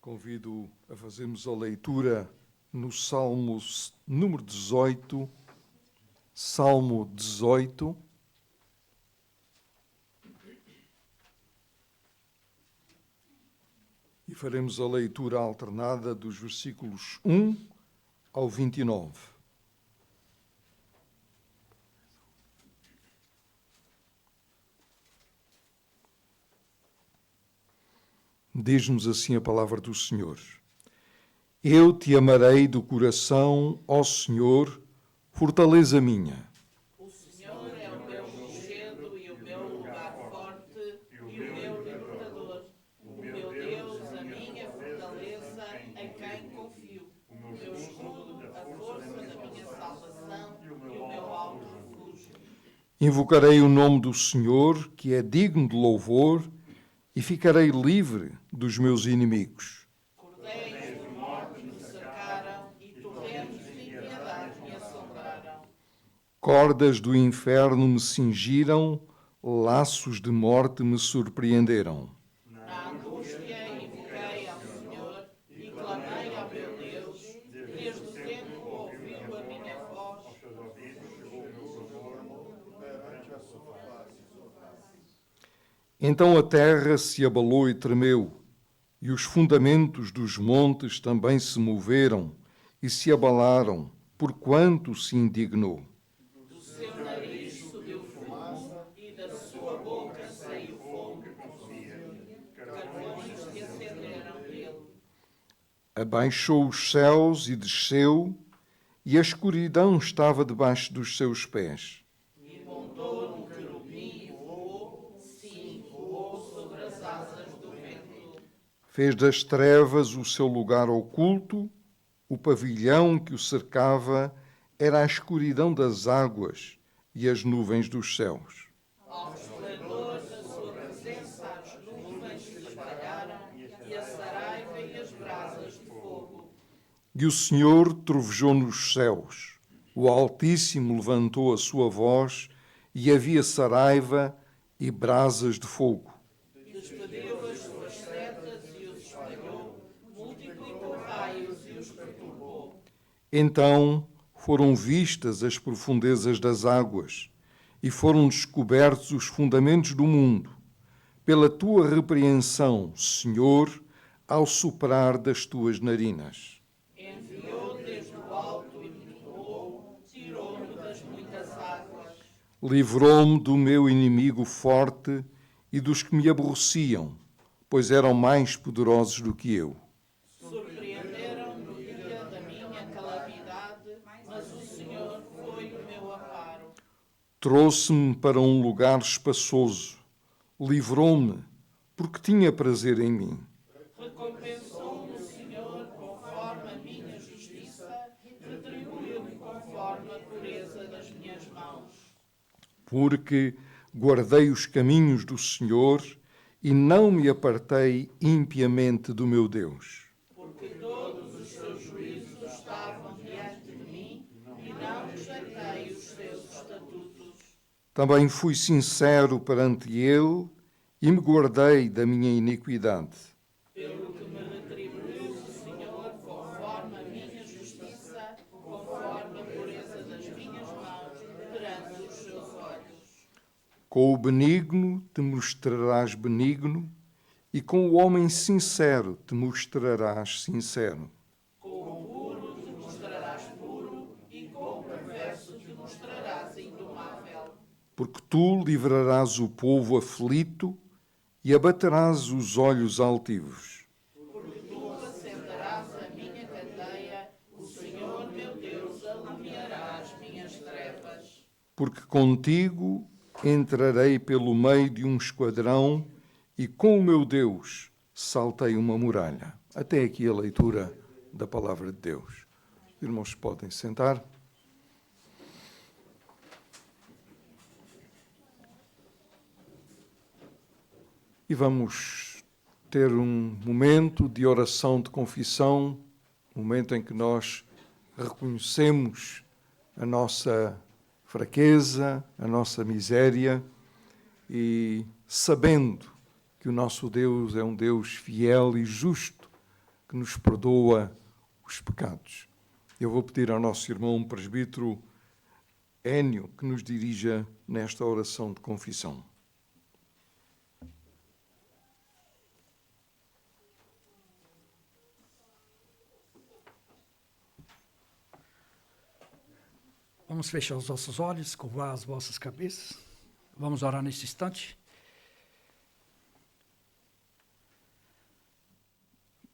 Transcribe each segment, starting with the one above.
Convido a fazermos a leitura no Salmo número 18, Salmo 18. E faremos a leitura alternada dos versículos 1 ao 29. Diz-nos assim a palavra do Senhor. Eu te amarei do coração, ó Senhor, fortaleza minha. O Senhor é o meu rochedo e o meu lugar forte e o meu libertador. O meu Deus, a minha fortaleza, em quem confio. O meu escudo, a força da minha salvação e o meu alto refúgio. Invocarei o nome do Senhor, que é digno de louvor, e ficarei livre dos meus inimigos. Cordeiros de morte me cercaram e torrentes de impiedade me assombraram. Cordas do inferno me cingiram, laços de morte me surpreenderam. Na angústia invoquei ao Senhor e clamei ao meu Deus. Desde o tempo ouviu a minha voz. Então a terra se abalou e tremeu, e os fundamentos dos montes também se moveram e se abalaram, porquanto se indignou. Do seu nariz subiu fumo e da sua boca saiu fogo consumidor. Carvões que acenderam nele. Abaixou os céus e desceu, e a escuridão estava debaixo dos seus pés. E montou num querubim e voou, sim, voou sobre as asas do vento. Fez das trevas o seu lugar oculto, o pavilhão que o cercava era a escuridão das águas e as nuvens dos céus. Ao resplendor da sua presença as nuvens se espalharam e a saraiva e as brasas de fogo. E o Senhor trovejou nos céus, o Altíssimo levantou a sua voz e havia saraiva e brasas de fogo. Despediu as suas setas e os espalhou, multiplicou raios e os perturbou. Então foram vistas as profundezas das águas e foram descobertos os fundamentos do mundo. Pela tua repreensão, Senhor, ao soprar das tuas narinas. Enviou desde o alto e me tomou, tirou-me das muitas águas. Livrou-me do meu inimigo forte e dos que me aborreciam, pois eram mais poderosos do que eu. Surpreenderam no dia da minha calamidade, mas o Senhor foi o meu amparo. Trouxe-me para um lugar espaçoso, livrou-me, porque tinha prazer em mim. Recompensou-me o Senhor conforme a minha justiça, retribuiu-me conforme a pureza das minhas mãos. Porque guardei os caminhos do Senhor e não me apartei impiamente do meu Deus. Porque todos os seus juízos estavam diante de mim e não rejeitei os seus estatutos. Também fui sincero perante ele e me guardei da minha iniquidade. Pelo que me retribuiu o Senhor conforme a minha justiça, conforme a pureza das minhas mãos, perante os seus olhos. Com o benigno te mostrarás benigno, e com o homem sincero te mostrarás sincero. Com o puro te mostrarás puro, e com o perverso te mostrarás indomável. Porque tu livrarás o povo aflito e abaterás os olhos altivos. Porque tu acenderás a minha candeia, o Senhor meu Deus alumiará as minhas trevas. Porque contigo entrarei pelo meio de um esquadrão e com o meu Deus saltei uma muralha. Até aqui a leitura da palavra de Deus. Os irmãos podem sentar. E vamos ter um momento de oração de confissão, um momento em que nós reconhecemos a nossa fraqueza, a nossa miséria e sabendo que o nosso Deus é um Deus fiel e justo que nos perdoa os pecados. Eu vou pedir ao nosso irmão presbítero Énio que nos dirija nesta oração de confissão. Vamos fechar os nossos olhos, curvar as vossas cabeças. Vamos orar neste instante.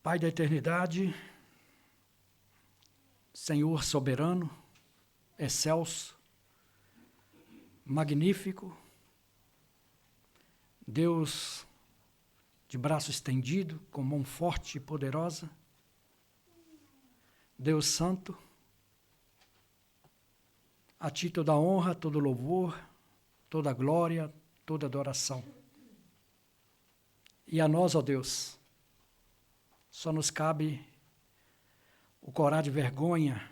Pai da eternidade, Senhor soberano, excelso, magnífico, Deus de braço estendido, com mão forte e poderosa, Deus santo, a Ti toda a honra, todo louvor, toda a glória, toda a adoração. E a nós, ó Deus, só nos cabe o corar de vergonha,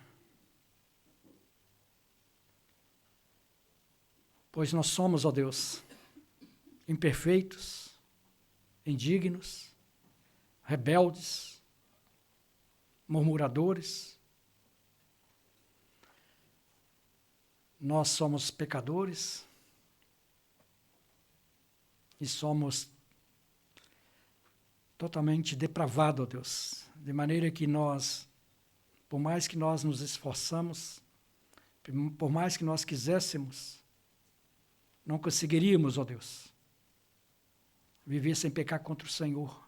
pois nós somos, ó Deus, imperfeitos, indignos, rebeldes, murmuradores. Nós somos pecadores e somos totalmente depravados, ó Deus, de maneira que nós, por mais que nós nos esforçamos, por mais que nós quiséssemos, não conseguiríamos, ó Deus, viver sem pecar contra o Senhor.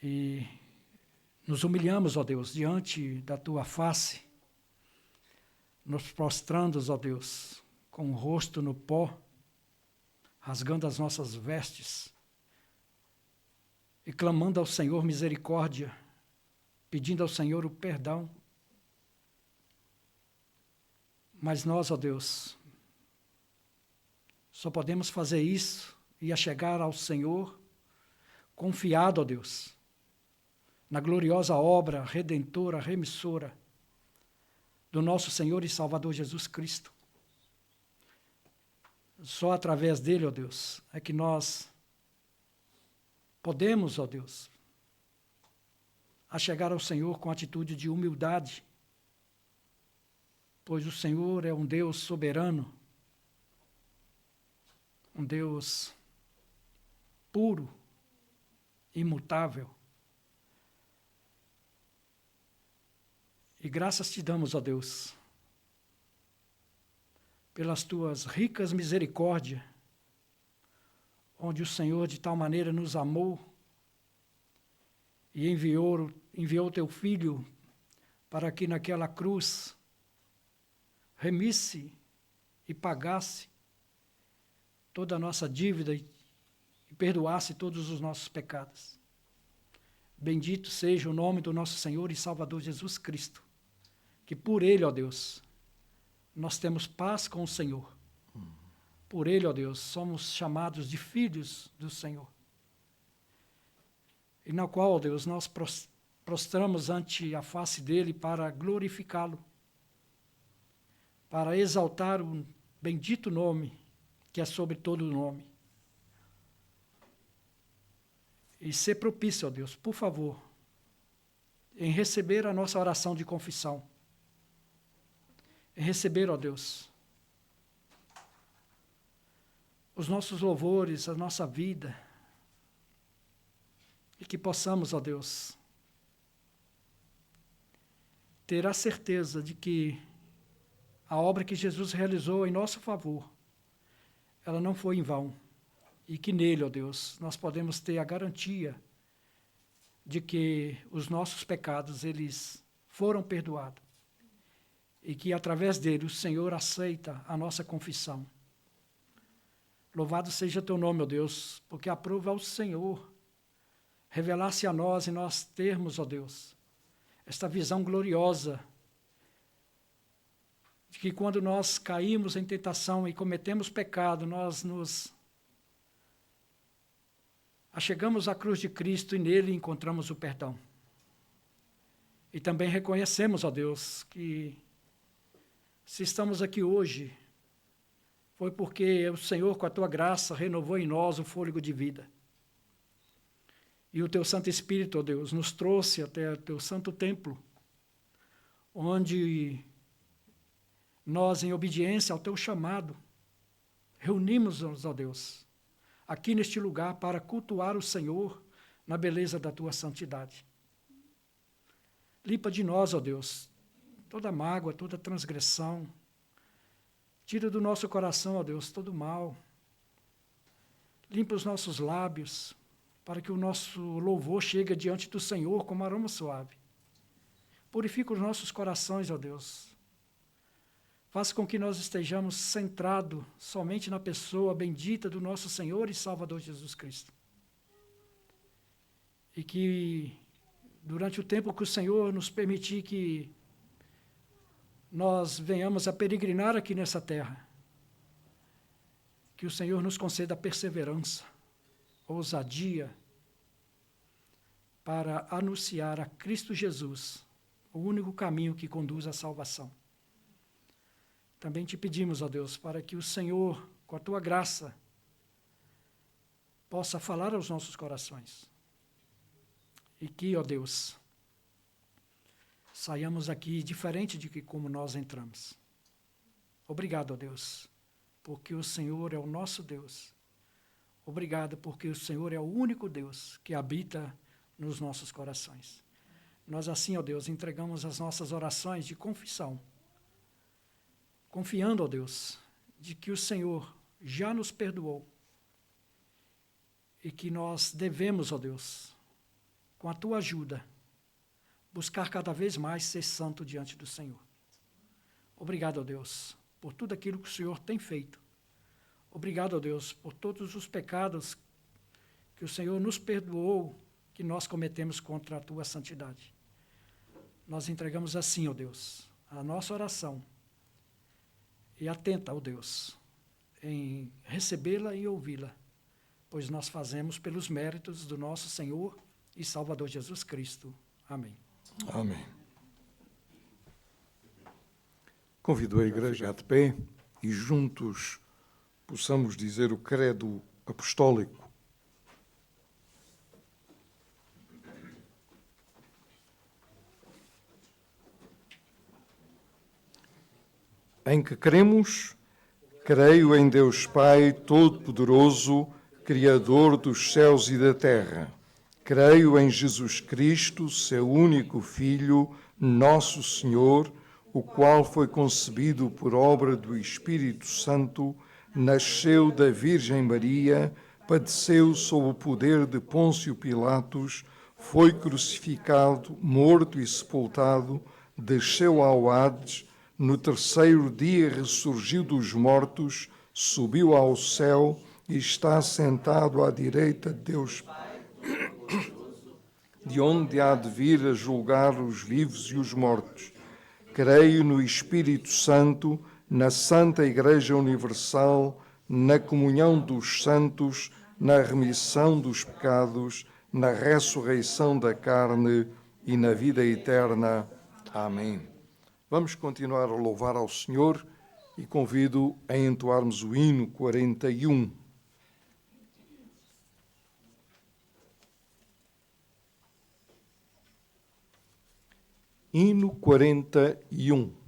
E nos humilhamos, ó Deus, diante da Tua face, nos prostrando, ó Deus, com o rosto no pó, rasgando as nossas vestes e clamando ao Senhor misericórdia, pedindo ao Senhor o perdão. Mas nós, ó Deus, só podemos fazer isso e chegar ao Senhor confiado, ó Deus, na gloriosa obra redentora, remissora do nosso Senhor e Salvador Jesus Cristo. Só através dele, ó Deus, é que nós podemos, ó Deus, chegar ao Senhor com atitude de humildade, pois o Senhor é um Deus soberano, um Deus puro, imutável. E graças te damos, ó Deus, pelas tuas ricas misericórdias, onde o Senhor de tal maneira nos amou e enviou teu Filho para que naquela cruz remisse e pagasse toda a nossa dívida e perdoasse todos os nossos pecados. Bendito seja o nome do nosso Senhor e Salvador Jesus Cristo, que por Ele, ó Deus, nós temos paz com o Senhor. Por Ele, ó Deus, somos chamados de filhos do Senhor. E na qual, ó Deus, nós prostramos ante a face dEle para glorificá-lo, para exaltar o bendito nome que é sobre todo nome. E ser propício, ó Deus, por favor, em receber a nossa oração de confissão, em receber, ó Deus, os nossos louvores, a nossa vida, e que possamos, ó Deus, ter a certeza de que a obra que Jesus realizou em nosso favor, ela não foi em vão, e que nele, ó Deus, nós podemos ter a garantia de que os nossos pecados, eles foram perdoados, e que através dele o Senhor aceita a nossa confissão. Louvado seja teu nome, ó Deus, porque aprova ao Senhor revelar-se a nós e nós termos, ó Deus, esta visão gloriosa de que quando nós caímos em tentação e cometemos pecado, nós nos achegamos à cruz de Cristo e nele encontramos o perdão. E também reconhecemos, ó Deus, que se estamos aqui hoje, foi porque o Senhor, com a tua graça, renovou em nós o fôlego de vida. E o teu Santo Espírito, ó Deus, nos trouxe até o teu santo templo, onde nós, em obediência ao teu chamado, reunimos-nos, ó Deus, aqui neste lugar para cultuar o Senhor na beleza da tua santidade. Limpa de nós, ó Deus, toda mágoa, toda transgressão. Tira do nosso coração, ó Deus, todo mal. Limpa os nossos lábios, para que o nosso louvor chegue diante do Senhor como aroma suave. Purifica os nossos corações, ó Deus. Faça com que nós estejamos centrados somente na pessoa bendita do nosso Senhor e Salvador Jesus Cristo. E que, durante o tempo que o Senhor nos permitir que nós venhamos a peregrinar aqui nessa terra, que o Senhor nos conceda perseverança, ousadia, para anunciar a Cristo Jesus, o único caminho que conduz à salvação. Também te pedimos, ó Deus, para que o Senhor, com a tua graça, possa falar aos nossos corações. E que, ó Deus, saiamos aqui diferente de que como nós entramos. Obrigado, ó Deus, porque o Senhor é o nosso Deus. Obrigado, porque o Senhor é o único Deus que habita nos nossos corações. Nós assim, ó Deus, entregamos as nossas orações de confissão, confiando, ó Deus, de que o Senhor já nos perdoou e que nós devemos, ó Deus, com a tua ajuda, buscar cada vez mais ser santo diante do Senhor. Obrigado, ó Deus, por tudo aquilo que o Senhor tem feito. Obrigado, ó Deus, por todos os pecados que o Senhor nos perdoou, que nós cometemos contra a tua santidade. Nós entregamos assim, ó Deus, a nossa oração e atenta, ó Deus, em recebê-la e ouvi-la, pois nós fazemos pelos méritos do nosso Senhor e Salvador Jesus Cristo. Amém. Amém. Convido a Igreja a de pé e juntos possamos dizer o credo apostólico. Em que cremos, creio em Deus Pai Todo-Poderoso, Criador dos céus e da terra. Creio em Jesus Cristo, seu único Filho, nosso Senhor, o qual foi concebido por obra do Espírito Santo, nasceu da Virgem Maria, padeceu sob o poder de Pôncio Pilatos, foi crucificado, morto e sepultado, desceu ao Hades, no terceiro dia ressurgiu dos mortos, subiu ao céu e está sentado à direita de Deus, de onde há de vir a julgar os vivos e os mortos. Creio no Espírito Santo, na Santa Igreja Universal, na comunhão dos santos, na remissão dos pecados, na ressurreição da carne e na vida eterna. Amém. Vamos continuar a louvar ao Senhor e convido a entoarmos o hino 41. Hino 41.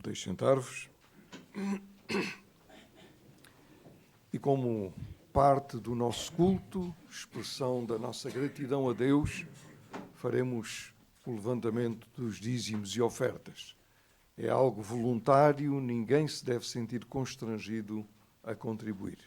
Podeis sentar-vos. E como parte do nosso culto, expressão da nossa gratidão a Deus, faremos o levantamento dos dízimos e ofertas. É algo voluntário, ninguém se deve sentir constrangido a contribuir.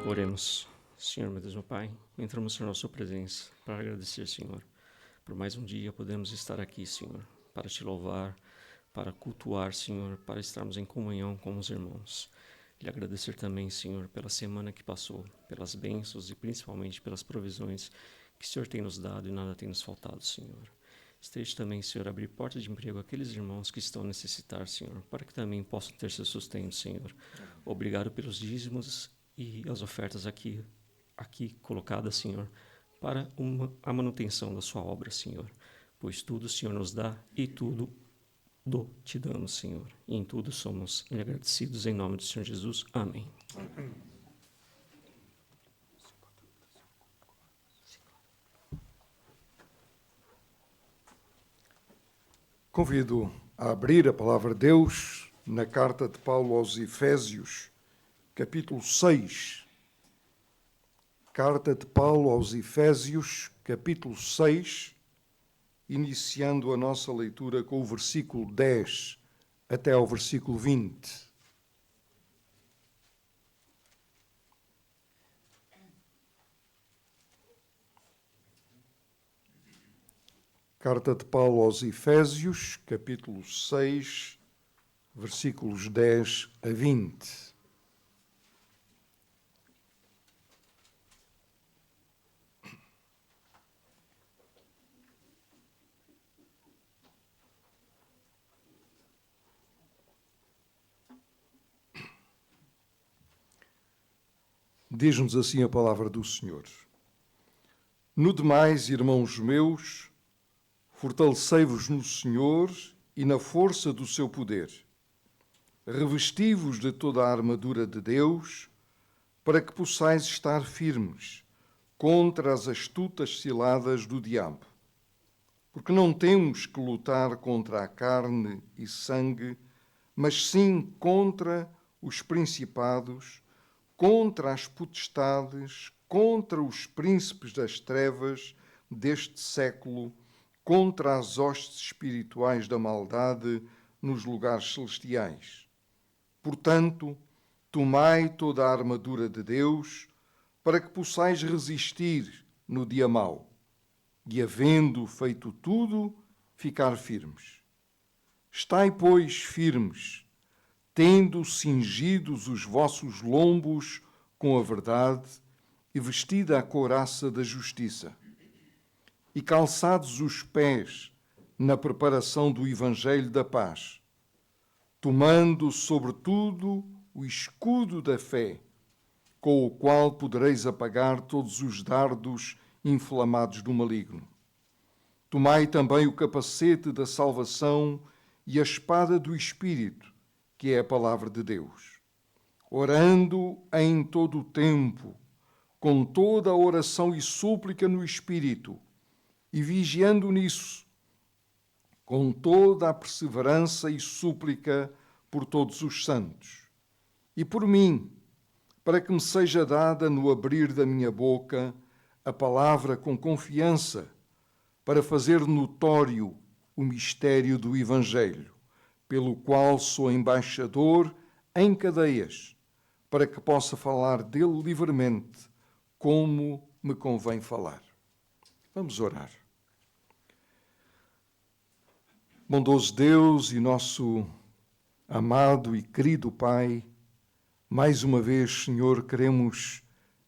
Oremos. Senhor, meu Deus, meu Pai, entramos na sua presença para agradecer, Senhor, por mais um dia podemos estar aqui, Senhor, para te louvar, para cultuar, Senhor, para estarmos em comunhão com os irmãos. E agradecer também, Senhor, pela semana que passou, pelas bênçãos e principalmente pelas provisões que o Senhor tem nos dado e nada tem nos faltado, Senhor. Esteja também, Senhor, a abrir portas de emprego àqueles irmãos que estão a necessitar, Senhor, para que também possam ter seu sustento, Senhor. Obrigado pelos dízimos e as ofertas aqui colocadas, Senhor, para a manutenção da sua obra, Senhor. Pois tudo o Senhor nos dá e tudo te damos, Senhor. E em tudo somos agradecidos em nome do Senhor Jesus. Amém. Convido a abrir a palavra de Deus na carta de Paulo aos Efésios, capítulo 6. Carta de Paulo aos Efésios, capítulo 6, iniciando a nossa leitura com o versículo 10 até ao versículo 20. Carta de Paulo aos Efésios, capítulo 6, versículos 10 a 20. Diz-nos assim a palavra do Senhor. No demais, irmãos meus, fortalecei-vos no Senhor e na força do seu poder. Revesti-vos de toda a armadura de Deus, para que possais estar firmes contra as astutas ciladas do diabo. Porque não temos que lutar contra a carne e sangue, mas sim contra os principados, contra as potestades, contra os príncipes das trevas deste século, contra as hostes espirituais da maldade nos lugares celestiais. Portanto, tomai toda a armadura de Deus, para que possais resistir no dia mau, e, havendo feito tudo, ficar firmes. Estai, pois, firmes, tendo cingidos os vossos lombos com a verdade e vestida a couraça da justiça, e calçados os pés na preparação do Evangelho da paz, tomando, sobretudo, o escudo da fé, com o qual podereis apagar todos os dardos inflamados do maligno. Tomai também o capacete da salvação e a espada do Espírito, que é a palavra de Deus. Orando em todo o tempo, com toda a oração e súplica no Espírito, e vigiando nisso, com toda a perseverança e súplica por todos os santos. E por mim, para que me seja dada no abrir da minha boca a palavra com confiança, para fazer notório o mistério do Evangelho, pelo qual sou embaixador em cadeias, para que possa falar dele livremente, como me convém falar. Vamos orar. Bondoso Deus e nosso amado e querido Pai, mais uma vez, Senhor, queremos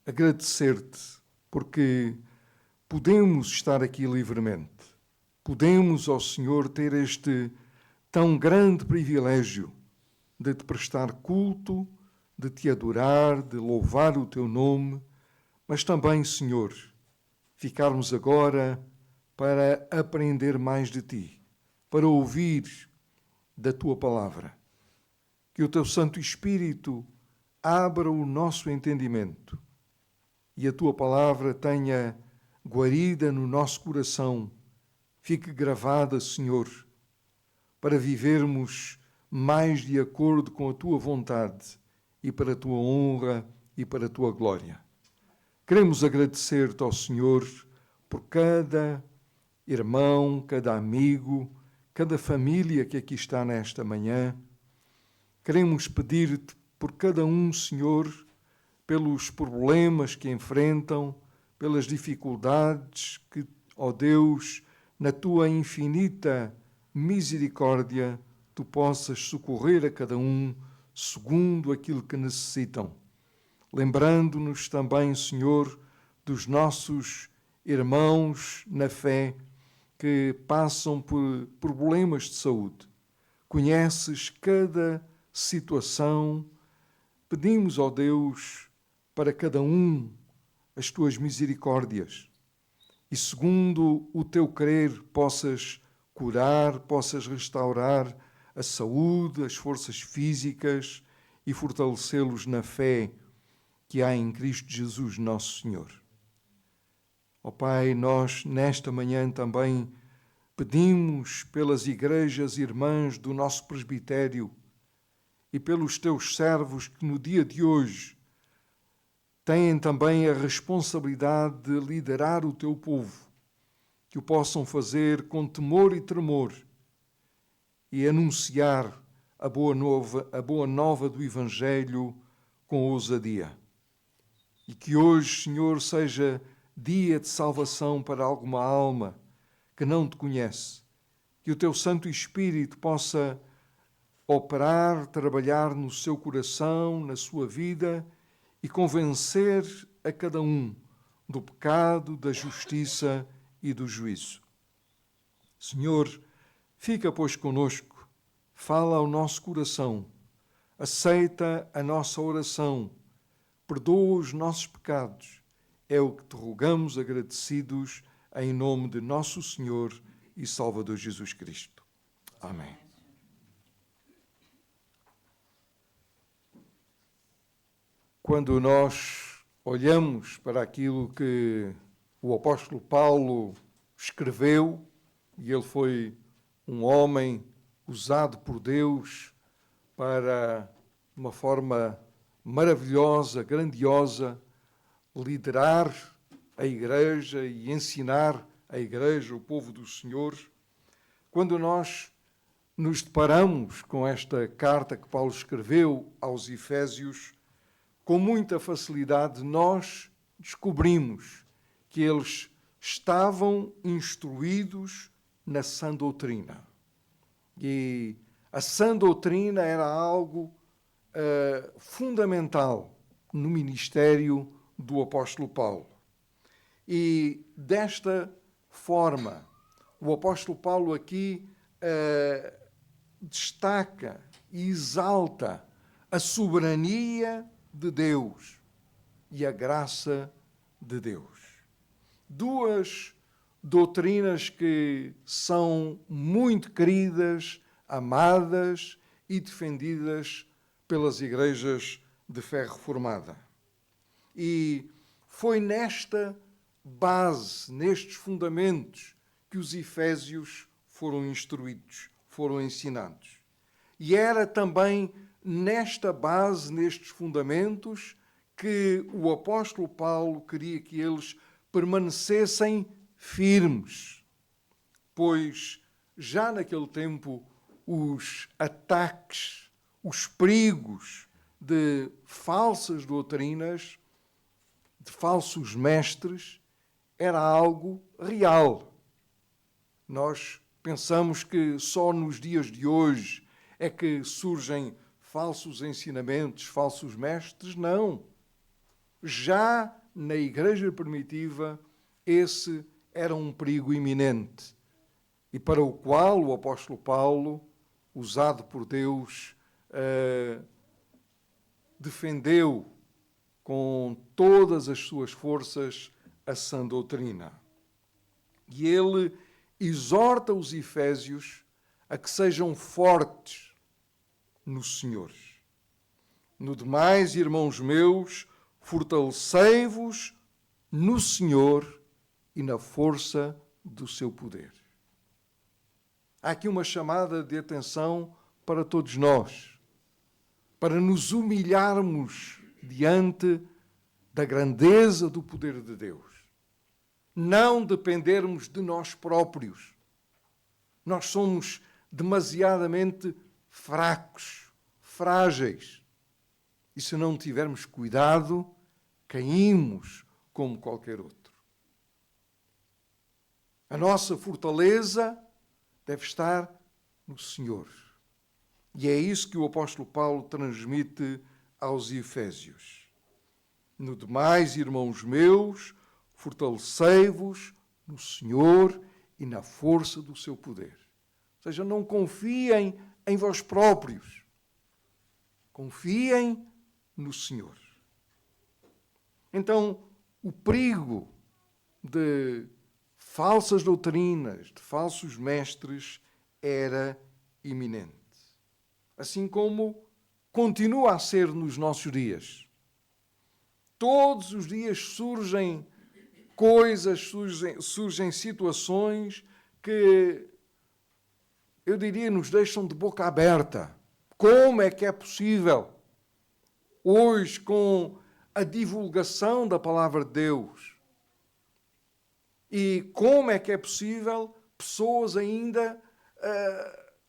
agradecer-te porque podemos estar aqui livremente. Podemos, ó Senhor, ter este tão grande privilégio de te prestar culto, de te adorar, de louvar o teu nome, mas também, Senhor, ficarmos agora para aprender mais de ti, para ouvir da tua palavra. Que o teu Santo Espírito abra o nosso entendimento e a tua palavra tenha guarida no nosso coração, fique gravada, Senhor, para vivermos mais de acordo com a tua vontade e para a tua honra e para a tua glória. Queremos agradecer-te ao Senhor por cada irmão, cada amigo, cada família que aqui está nesta manhã. Queremos pedir-te por cada um, Senhor, pelos problemas que enfrentam, pelas dificuldades que, ó Deus, na tua infinita misericórdia, tu possas socorrer a cada um segundo aquilo que necessitam. Lembrando-nos também, Senhor, dos nossos irmãos na fé que passam por problemas de saúde. Conheces cada situação. Pedimos, ó Deus, para cada um as tuas misericórdias e, segundo o teu querer, possas curar, possas restaurar a saúde, as forças físicas e fortalecê-los na fé que há em Cristo Jesus, nosso Senhor. Ó Pai, nós nesta manhã também pedimos pelas igrejas irmãs do nosso presbitério e pelos teus servos que no dia de hoje têm também a responsabilidade de liderar o teu povo, que o possam fazer com temor e tremor e anunciar a boa nova do Evangelho com ousadia. E que hoje, Senhor, seja dia de salvação para alguma alma que não te conhece, que o teu Santo Espírito possa operar, trabalhar no seu coração, na sua vida e convencer a cada um do pecado, da justiça e do juízo. Senhor, fica, pois, conosco, fala ao nosso coração, aceita a nossa oração, perdoa os nossos pecados. É o que te rogamos agradecidos em nome de nosso Senhor e Salvador Jesus Cristo. Amém. Quando nós olhamos para aquilo que o apóstolo Paulo escreveu, e ele foi um homem usado por Deus para uma forma maravilhosa, grandiosa, liderar a igreja e ensinar a igreja, o povo do Senhor. Quando nós nos deparamos com esta carta que Paulo escreveu aos Efésios, com muita facilidade nós descobrimos que eles estavam instruídos na sã doutrina. E a sã doutrina era algo fundamental no ministério do apóstolo Paulo. E desta forma, o apóstolo Paulo aqui destaca e exalta a soberania de Deus e a graça de Deus. Duas doutrinas que são muito queridas, amadas e defendidas pelas igrejas de fé reformada. E foi nesta base, nestes fundamentos, que os efésios foram instruídos, foram ensinados. E era também nesta base, nestes fundamentos, que o apóstolo Paulo queria que eles permanecessem firmes, pois já naquele tempo os ataques, os perigos de falsas doutrinas, de falsos mestres, era algo real. Nós pensamos que só nos dias de hoje é que surgem falsos ensinamentos, falsos mestres. Não. Já na igreja primitiva, esse era um perigo iminente e para o qual o apóstolo Paulo, usado por Deus, defendeu com todas as suas forças a sã doutrina. E ele exorta os efésios a que sejam fortes no Senhor. No demais, irmãos meus, fortalecei-vos no Senhor e na força do seu poder. Há aqui uma chamada de atenção para todos nós, para nos humilharmos diante da grandeza do poder de Deus. Não dependermos de nós próprios. Nós somos demasiadamente fracos, frágeis. E se não tivermos cuidado, caímos como qualquer outro. A nossa fortaleza deve estar no Senhor. E é isso que o apóstolo Paulo transmite aos Efésios. No demais, irmãos meus, fortalecei-vos no Senhor e na força do seu poder. Ou seja, não confiem em vós próprios. Confiem no Senhor. Então, o perigo de falsas doutrinas, de falsos mestres, era iminente. Assim como continua a ser nos nossos dias. Todos os dias surgem coisas, surgem situações que, eu diria, nos deixam de boca aberta. Como é que é possível, hoje, com a divulgação da palavra de Deus, e como é que é possível pessoas ainda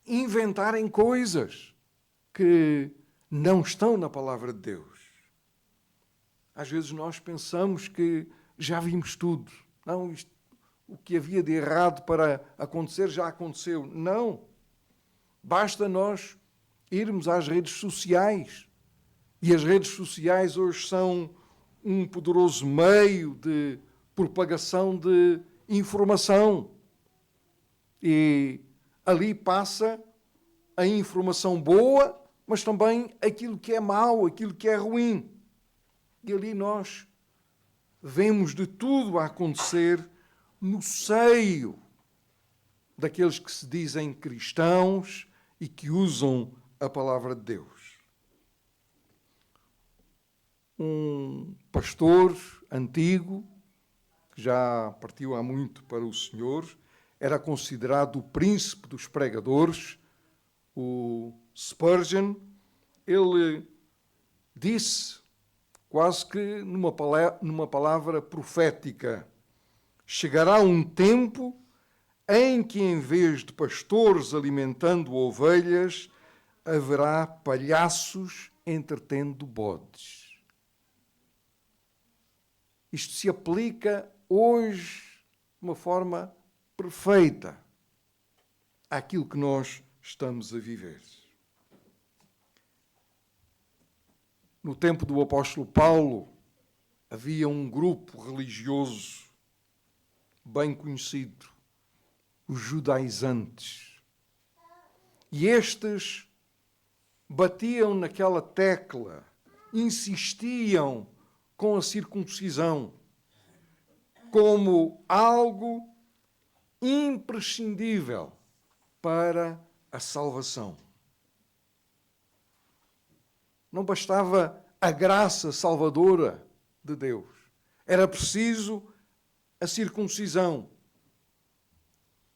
inventarem coisas que não estão na palavra de Deus? Às vezes nós pensamos que já vimos tudo. Não, o que havia de errado para acontecer já aconteceu. Não. Basta nós irmos às redes sociais. E as redes sociais hoje são um poderoso meio de propagação de informação. E ali passa a informação boa, mas também aquilo que é mau, aquilo que é ruim. E ali nós vemos de tudo a acontecer no seio daqueles que se dizem cristãos e que usam a palavra de Deus. Um pastor antigo, que já partiu há muito para o Senhor, era considerado o príncipe dos pregadores, o Spurgeon. Ele disse, quase que numa palavra profética: chegará um tempo em que, em vez de pastores alimentando ovelhas, haverá palhaços entretendo bodes. Isto se aplica hoje de uma forma perfeita àquilo que nós estamos a viver. No tempo do apóstolo Paulo, havia um grupo religioso bem conhecido, os judaizantes. E estes batiam naquela tecla, insistiam com a circuncisão como algo imprescindível para a salvação. Não bastava a graça salvadora de Deus. Era preciso a circuncisão.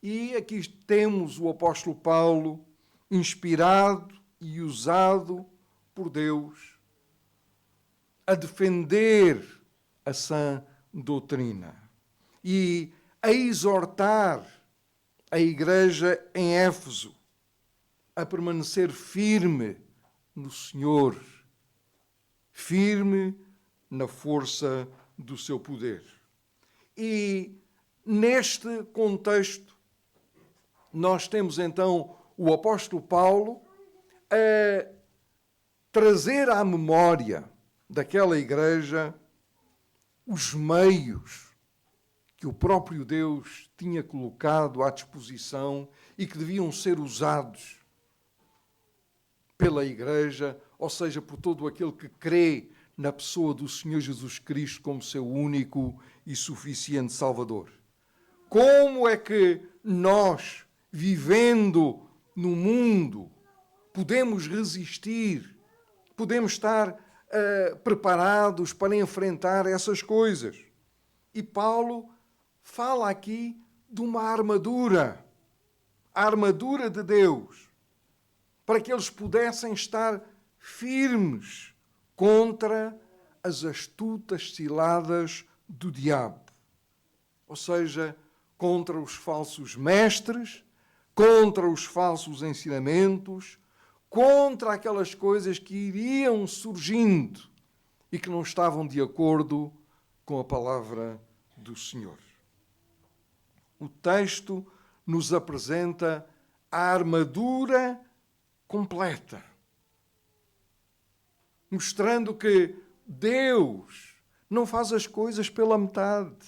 E aqui temos o apóstolo Paulo, inspirado e usado por Deus, a defender a sã doutrina e a exortar a igreja em Éfeso a permanecer firme no Senhor, firme na força do seu poder. E neste contexto, nós temos então o apóstolo Paulo a trazer à memória daquela igreja os meios que o próprio Deus tinha colocado à disposição e que deviam ser usados pela igreja, ou seja, por todo aquele que crê na pessoa do Senhor Jesus Cristo como seu único e suficiente Salvador. Como é que nós, vivendo no mundo, podemos resistir, podemos estar preparados para enfrentar essas coisas? E Paulo fala aqui de uma armadura, a armadura de Deus, para que eles pudessem estar firmes contra as astutas ciladas do diabo. Ou seja, contra os falsos mestres, contra os falsos ensinamentos, contra aquelas coisas que iriam surgindo e que não estavam de acordo com a palavra do Senhor. O texto nos apresenta a armadura completa, mostrando que Deus não faz as coisas pela metade.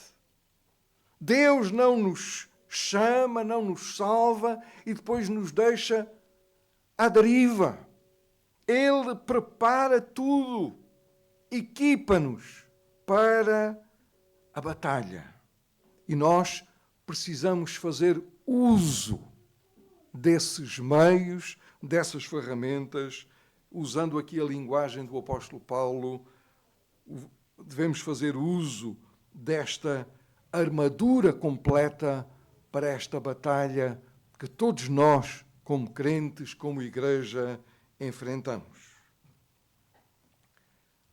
Deus não nos chama, não nos salva e depois nos deixa à deriva. Ele prepara tudo, equipa-nos para a batalha. E nós precisamos fazer uso desses meios, dessas ferramentas, usando aqui a linguagem do apóstolo Paulo, devemos fazer uso desta armadura completa para esta batalha que todos nós, como crentes, como igreja, enfrentamos.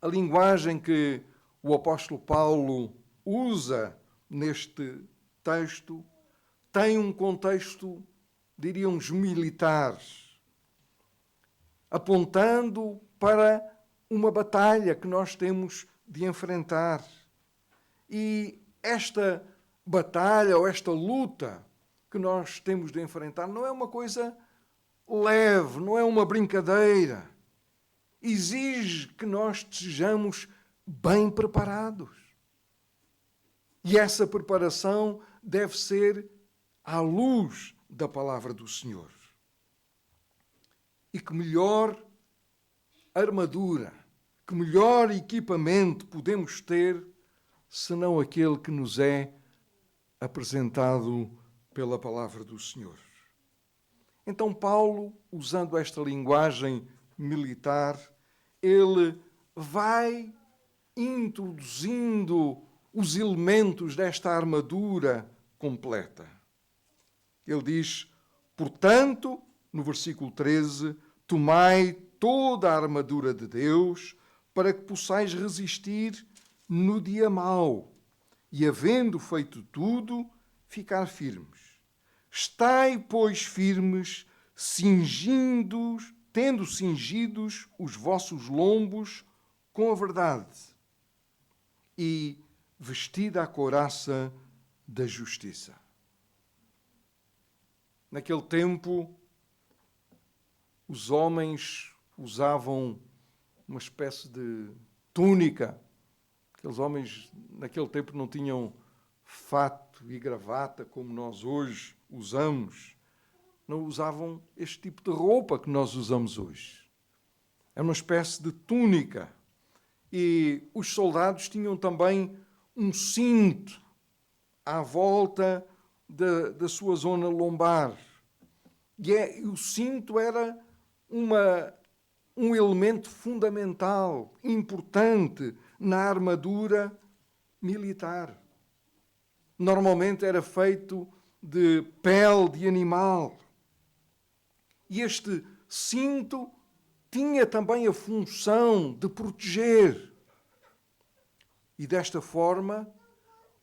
A linguagem que o apóstolo Paulo usa neste texto tem um contexto, diríamos, militar, apontando para uma batalha que nós temos de enfrentar. E esta batalha ou esta luta que nós temos de enfrentar não é uma coisa leve, não é uma brincadeira. Exige que nós estejamos bem preparados. E essa preparação deve ser à luz da palavra do Senhor. E que melhor armadura, que melhor equipamento podemos ter senão aquele que nos é apresentado pela palavra do Senhor. Então Paulo, usando esta linguagem militar, ele vai introduzindo os elementos desta armadura completa. Ele diz, portanto, no versículo 13, tomai toda a armadura de Deus para que possais resistir no dia mau e, havendo feito tudo, ficar firmes. Estai, pois, firmes, tendo cingidos os vossos lombos com a verdade e vestida a couraça da justiça. Naquele tempo, os homens usavam uma espécie de túnica. Aqueles homens, naquele tempo, não tinham fato e gravata como nós hoje usamos. Não usavam este tipo de roupa que nós usamos hoje. É uma espécie de túnica. E os soldados tinham também um cinto à volta da sua zona lombar. E o cinto era uma um elemento fundamental, importante na armadura militar. Normalmente era feito de pele de animal. E este cinto tinha também a função de proteger. E desta forma,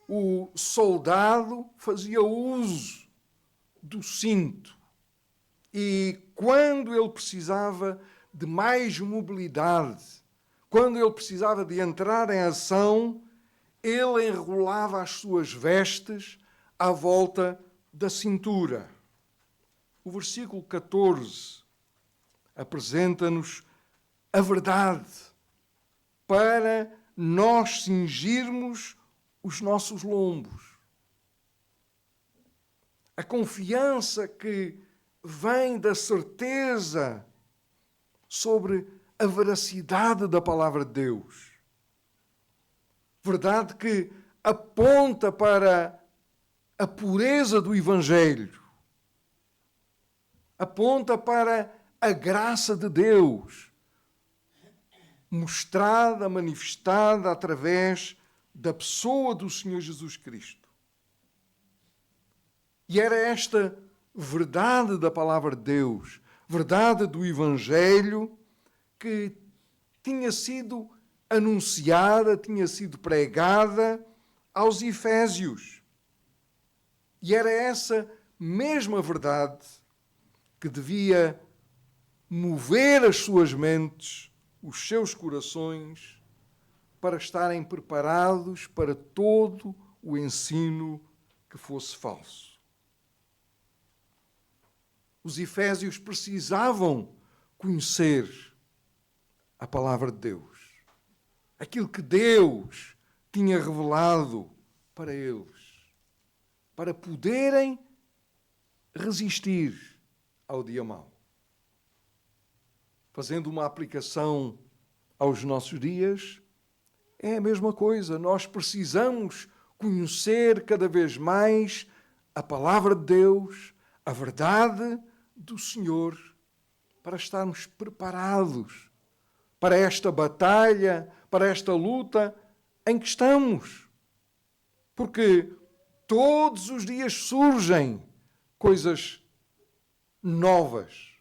o soldado fazia uso do cinto. E quando ele precisava de mais mobilidade, quando ele precisava de entrar em ação, ele enrolava as suas vestes à volta da cintura. O versículo 14 apresenta-nos a verdade para nós cingirmos os nossos lombos. A confiança que vem da certeza sobre a veracidade da palavra de Deus. Verdade que aponta para a pureza do Evangelho. Aponta para a graça de Deus, mostrada, manifestada através da pessoa do Senhor Jesus Cristo. E era esta verdade da palavra de Deus, verdade do Evangelho, que tinha sido anunciada, tinha sido pregada aos Efésios. E era essa mesma verdade que devia mover as suas mentes, os seus corações, para estarem preparados para todo o ensino que fosse falso. Os efésios precisavam conhecer a palavra de Deus, aquilo que Deus tinha revelado para eles, para poderem resistir ao dia mau. Fazendo uma aplicação aos nossos dias, é a mesma coisa. Nós precisamos conhecer cada vez mais a palavra de Deus, a verdade do Senhor, para estarmos preparados para esta batalha, para esta luta em que estamos. Porque todos os dias surgem coisas novas,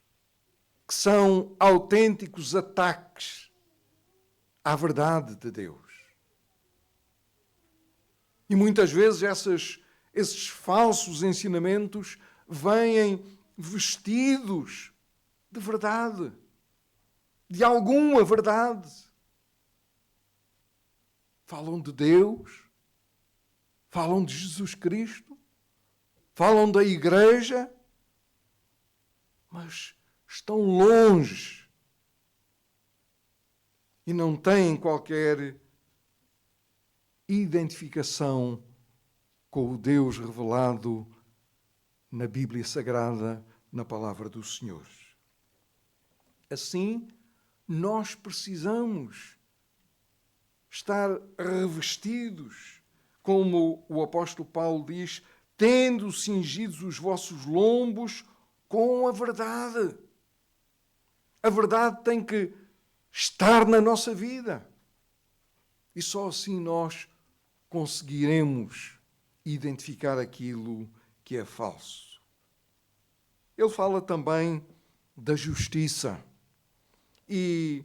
que são autênticos ataques à verdade de Deus. E muitas vezes esses falsos ensinamentos vêm vestidos de verdade, de alguma verdade. Falam de Deus, falam de Jesus Cristo, falam da Igreja, mas estão longe e não têm qualquer identificação com o Deus revelado na Bíblia Sagrada, na palavra do Senhor. Assim, nós precisamos estar revestidos, como o apóstolo Paulo diz, tendo cingidos os vossos lombos com a verdade. A verdade tem que estar na nossa vida. E só assim nós conseguiremos identificar aquilo que é falso. Ele fala também da justiça. E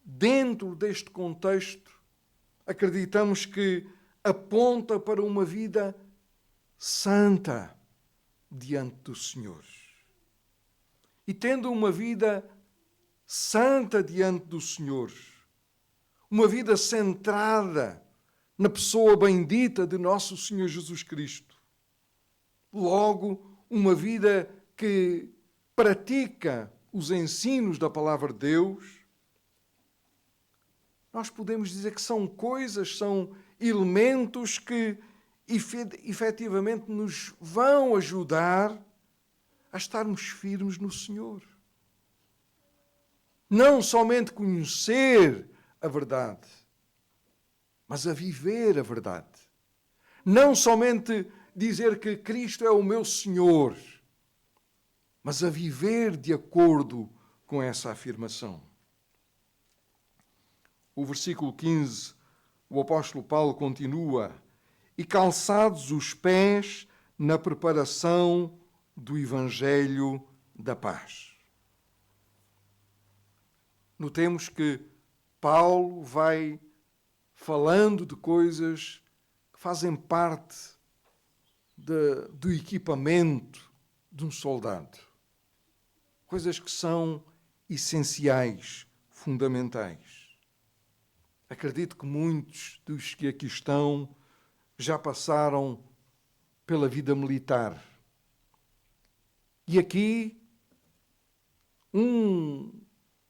dentro deste contexto, acreditamos que aponta para uma vida santa diante do Senhor. E tendo uma vida santa diante do Senhor, uma vida centrada na pessoa bendita de nosso Senhor Jesus Cristo, logo, uma vida que pratica os ensinos da palavra de Deus, nós podemos dizer que são coisas, são elementos que efetivamente nos vão ajudar a estarmos firmes no Senhor. Não somente conhecer a verdade, mas a viver a verdade. Não somente dizer que Cristo é o meu Senhor, mas a viver de acordo com essa afirmação. O versículo 15, o apóstolo Paulo continua: e calçados os pés na preparação do Evangelho da paz. Notemos que Paulo vai falando de coisas que fazem parte do equipamento de um soldado. Coisas que são essenciais, fundamentais. Acredito que muitos dos que aqui estão já passaram pela vida militar. E aqui, um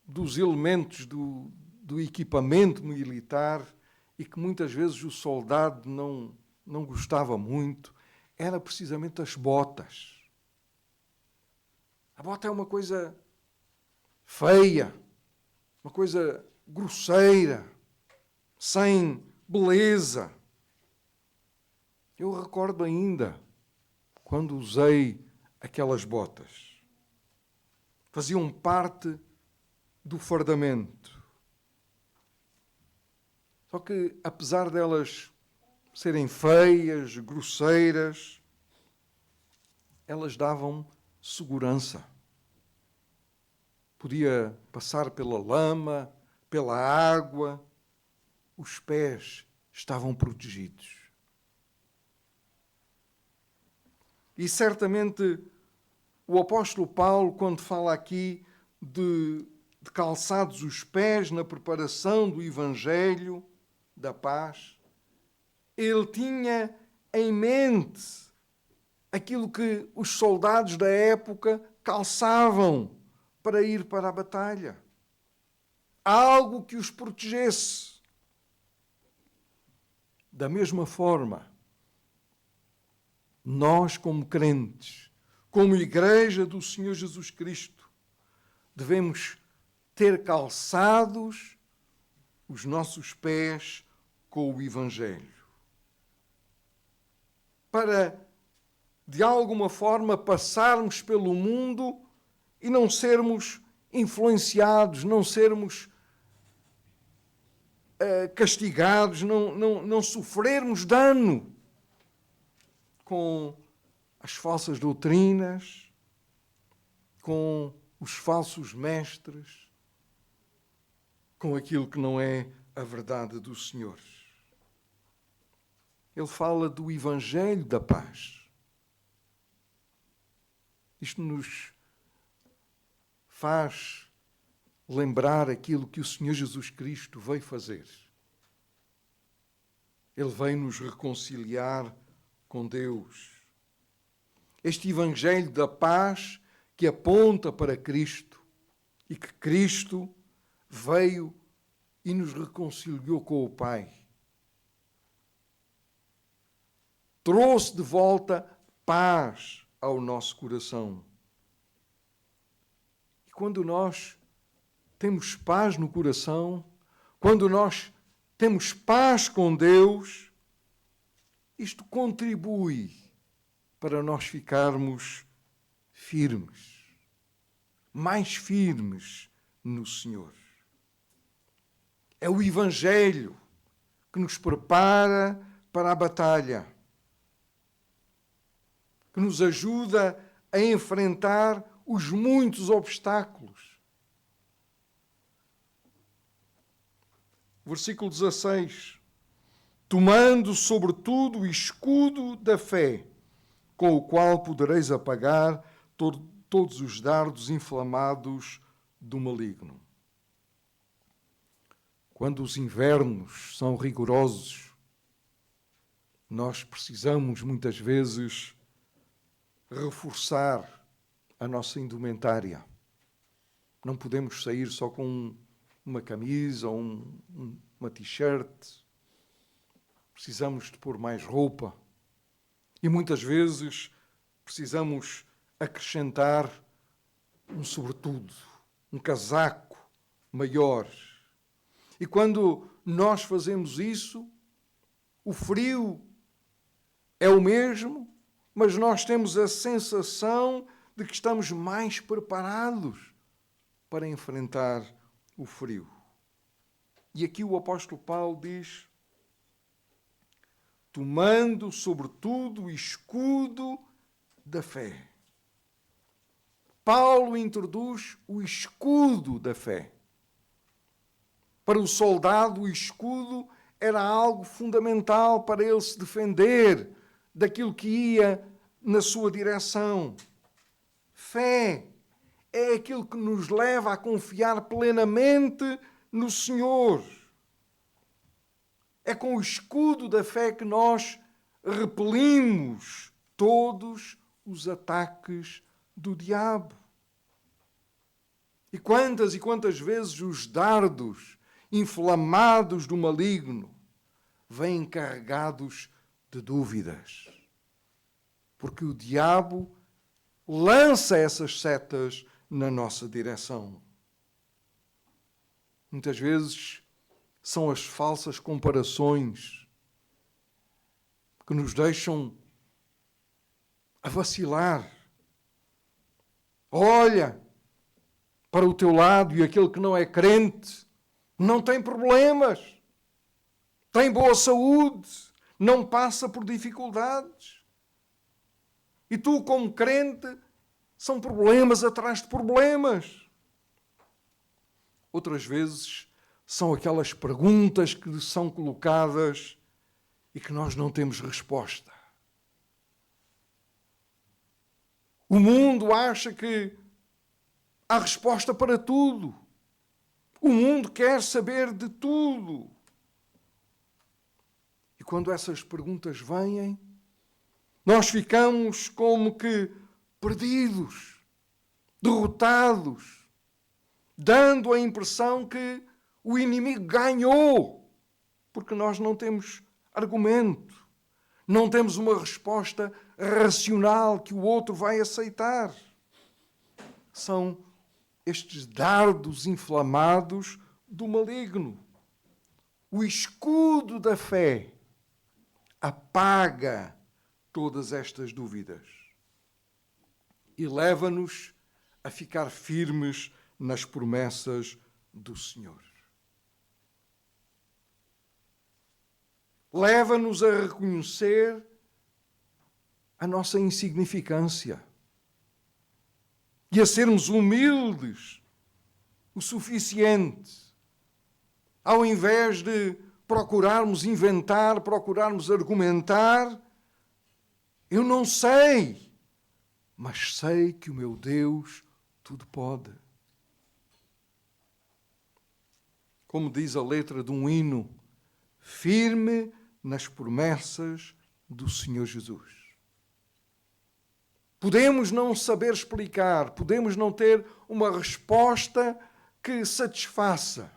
dos elementos do equipamento militar e que muitas vezes o soldado não gostava muito, era precisamente as botas. A bota é uma coisa feia, uma coisa grosseira, sem beleza. Eu recordo ainda quando usei aquelas botas. Faziam parte do fardamento. Só que, apesar delas serem feias, grosseiras, elas davam segurança. Podia passar pela lama, pela água, os pés estavam protegidos. E certamente o apóstolo Paulo, quando fala aqui de calçados os pés na preparação do Evangelho da paz, ele tinha em mente aquilo que os soldados da época calçavam para ir para a batalha. Algo que os protegesse. Da mesma forma, nós, como crentes, como Igreja do Senhor Jesus Cristo, devemos ter calçados os nossos pés com o Evangelho. Para, de alguma forma, passarmos pelo mundo e não sermos influenciados, não sermos castigados, não sofrermos dano com as falsas doutrinas, com os falsos mestres, com aquilo que não é a verdade do Senhor. Ele fala do Evangelho da paz. Isto nos faz lembrar aquilo que o Senhor Jesus Cristo veio fazer. Ele veio nos reconciliar com Deus. Este Evangelho da paz que aponta para Cristo e que Cristo veio e nos reconciliou com o Pai. Trouxe de volta paz ao nosso coração. E quando nós temos paz no coração, quando nós temos paz com Deus, isto contribui para nós ficarmos firmes, mais firmes no Senhor. É o Evangelho que nos prepara para a batalha, que nos ajuda a enfrentar os muitos obstáculos. Versículo 16. Tomando sobretudo o escudo da fé, com o qual podereis apagar todos os dardos inflamados do maligno. Quando os invernos são rigorosos, nós precisamos muitas vezes reforçar a nossa indumentária. Não podemos sair só com uma camisa ou uma t-shirt. Precisamos de pôr mais roupa. E muitas vezes precisamos acrescentar um sobretudo, um casaco maior. E quando nós fazemos isso, o frio é o mesmo, mas nós temos a sensação de que estamos mais preparados para enfrentar o frio. E aqui o apóstolo Paulo diz: tomando sobretudo o escudo da fé. Paulo introduz o escudo da fé. Para o soldado, o escudo era algo fundamental para ele se defender daquilo que ia na sua direção. Fé é aquilo que nos leva a confiar plenamente no Senhor. É com o escudo da fé que nós repelimos todos os ataques do diabo. E quantas vezes os dardos inflamados do maligno vêm carregados de dúvidas. Porque o diabo lança essas setas na nossa direção. Muitas vezes são as falsas comparações que nos deixam a vacilar. Olha para o teu lado e aquele que não é crente não tem problemas, tem boa saúde, não passa por dificuldades. E tu, como crente, são problemas atrás de problemas. Outras vezes são aquelas perguntas que são colocadas e que nós não temos resposta. O mundo acha que há resposta para tudo. O mundo quer saber de tudo. E quando essas perguntas vêm, nós ficamos como que perdidos, derrotados, dando a impressão que o inimigo ganhou, porque nós não temos argumento, não temos uma resposta racional que o outro vai aceitar. São estes dardos inflamados do maligno. O escudo da fé apaga todas estas dúvidas e leva-nos a ficar firmes nas promessas do Senhor. Leva-nos a reconhecer a nossa insignificância e a sermos humildes o suficiente, ao invés de procurarmos inventar, procurarmos argumentar. Eu não sei, mas sei que o meu Deus tudo pode. Como diz a letra de um hino, firme nas promessas do Senhor Jesus. Podemos não saber explicar, podemos não ter uma resposta que satisfaça,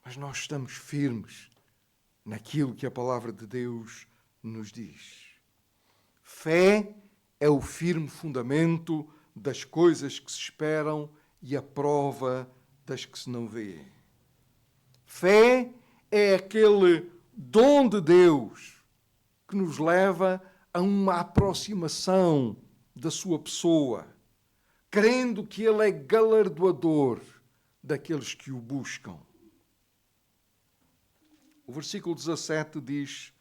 mas nós estamos firmes naquilo que a palavra de Deus nos diz. Fé é o firme fundamento das coisas que se esperam e a prova das que se não vê. Fé é aquele dom de Deus que nos leva a uma aproximação da sua pessoa, crendo que Ele é galardoador daqueles que o buscam. O versículo 17 diz: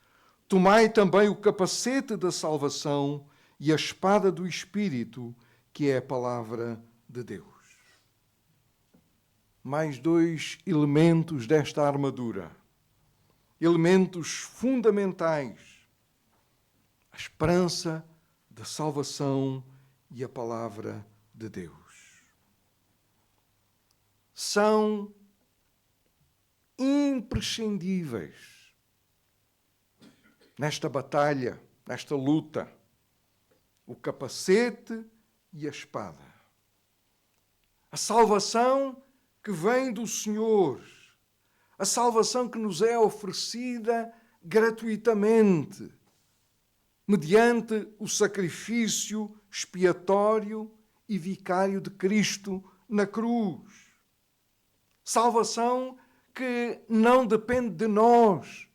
tomai também o capacete da salvação e a espada do Espírito, que é a palavra de Deus. Mais dois elementos desta armadura, elementos fundamentais: a esperança da salvação e a palavra de Deus. São imprescindíveis nesta batalha, nesta luta, o capacete e a espada. A salvação que vem do Senhor, a salvação que nos é oferecida gratuitamente, mediante o sacrifício expiatório e vicário de Cristo na cruz. Salvação que não depende de nós,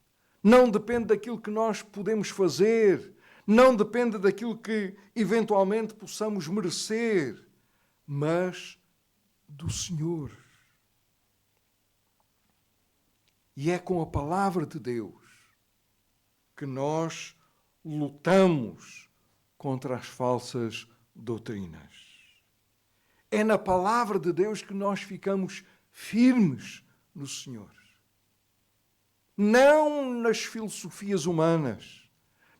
não depende daquilo que nós podemos fazer, não depende daquilo que eventualmente possamos merecer, mas do Senhor. E é com a palavra de Deus que nós lutamos contra as falsas doutrinas. É na palavra de Deus que nós ficamos firmes no Senhor. Não nas filosofias humanas,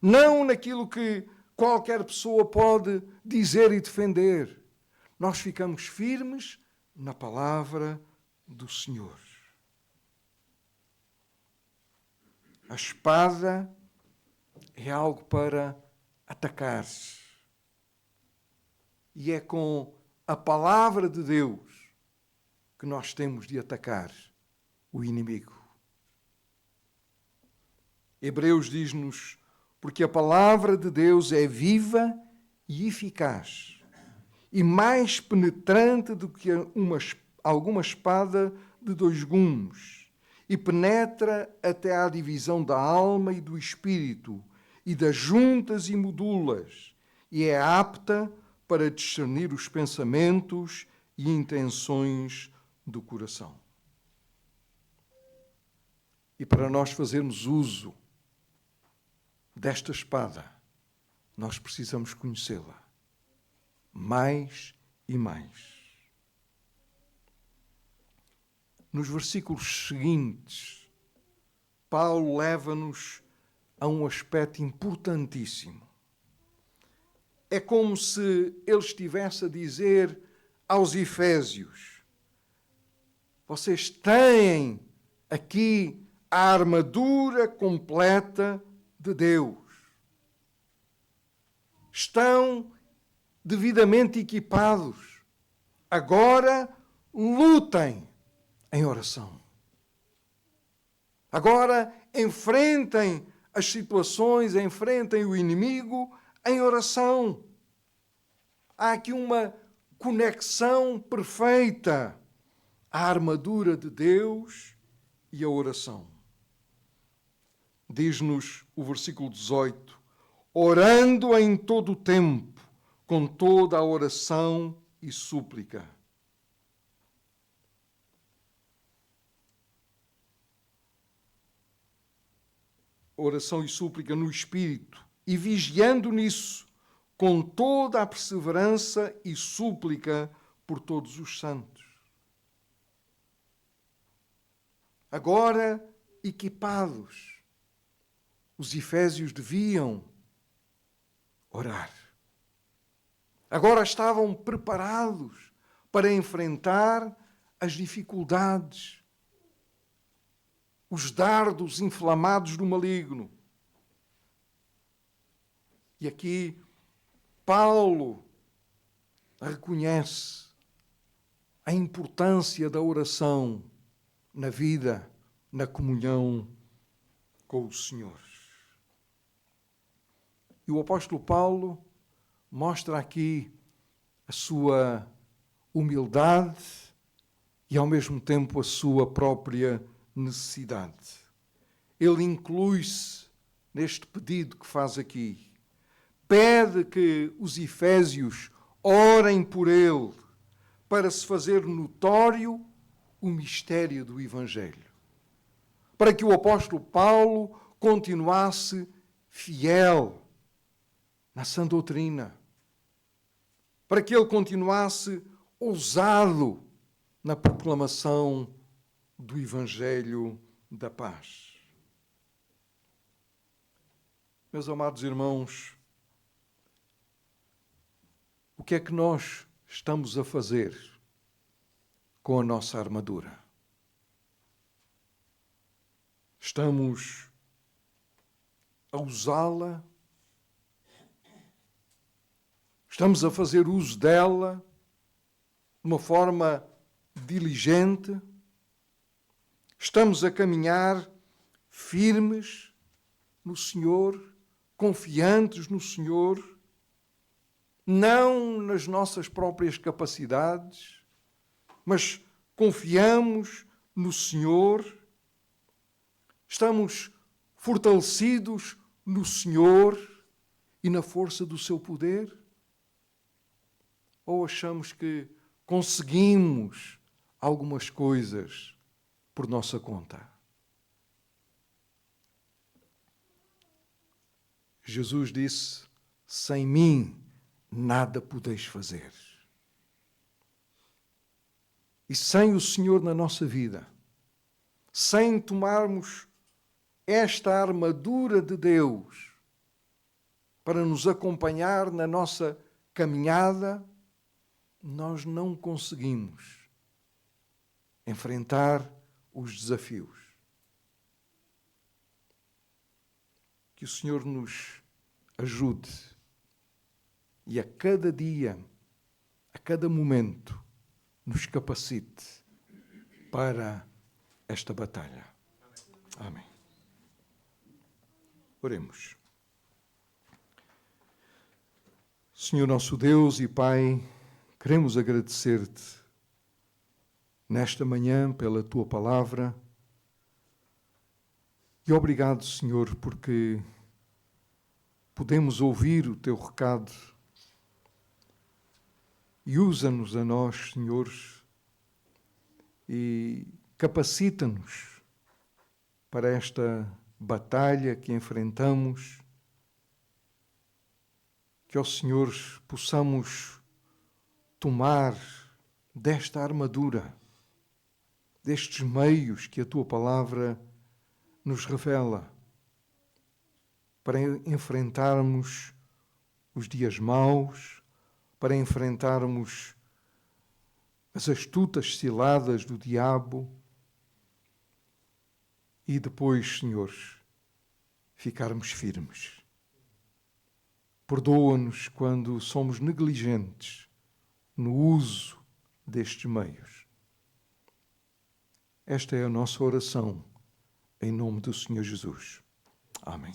não naquilo que qualquer pessoa pode dizer e defender. Nós ficamos firmes na palavra do Senhor. A espada é algo para atacar. E é com a palavra de Deus que nós temos de atacar o inimigo. Hebreus diz-nos: porque a palavra de Deus é viva e eficaz, e mais penetrante do que alguma espada de dois gumes, e penetra até à divisão da alma e do espírito, e das juntas e medulas, e é apta para discernir os pensamentos e intenções do coração. E para nós fazermos uso desta espada, nós precisamos conhecê-la mais e mais. Nos versículos seguintes, Paulo leva-nos a um aspecto importantíssimo. É como se ele estivesse a dizer aos Efésios: vocês têm aqui a armadura completa de Deus. Estão devidamente equipados. Agora lutem em oração. Agora enfrentem as situações, enfrentem o inimigo em oração. Há aqui uma conexão perfeita. A armadura de Deus e a oração. Diz-nos o versículo 18: orando em todo o tempo, com toda a oração e súplica. Oração e súplica no Espírito, e vigiando nisso, com toda a perseverança e súplica por todos os santos. Agora, equipados, os efésios deviam orar. Agora estavam preparados para enfrentar as dificuldades, os dardos inflamados do maligno. E aqui Paulo reconhece a importância da oração na vida, na comunhão com o Senhor. E o apóstolo Paulo mostra aqui a sua humildade e, ao mesmo tempo, a sua própria necessidade. Ele inclui-se neste pedido que faz aqui. Pede que os efésios orem por ele para se fazer notório o mistério do Evangelho. Para que o apóstolo Paulo continuasse fiel na sã doutrina. Para que ele continuasse ousado na proclamação do Evangelho da paz. Meus amados irmãos, o que é que nós estamos a fazer com a nossa armadura? Estamos a usá-la? Estamos a fazer uso dela de uma forma diligente? Estamos a caminhar firmes no Senhor, confiantes no Senhor, não nas nossas próprias capacidades, mas confiamos no Senhor? Estamos fortalecidos no Senhor e na força do seu poder? Ou achamos que conseguimos algumas coisas por nossa conta. Jesus disse: sem mim nada podeis fazer. E sem o Senhor na nossa vida, sem tomarmos esta armadura de Deus para nos acompanhar na nossa caminhada, nós não conseguimos enfrentar os desafios. Que o Senhor nos ajude e a cada dia, a cada momento, nos capacite para esta batalha. Amém. Oremos. Senhor nosso Deus e Pai, queremos agradecer-te nesta manhã pela tua palavra e obrigado, Senhor, porque podemos ouvir o teu recado e usa-nos a nós, Senhor, e capacita-nos para esta batalha que enfrentamos, que, ó Senhor, possamos tomar desta armadura, destes meios que a tua palavra nos revela, para enfrentarmos os dias maus, para enfrentarmos as astutas ciladas do diabo e depois, Senhor, ficarmos firmes. Perdoa-nos quando somos negligentes no uso destes meios. Esta é a nossa oração, em nome do Senhor Jesus. Amém.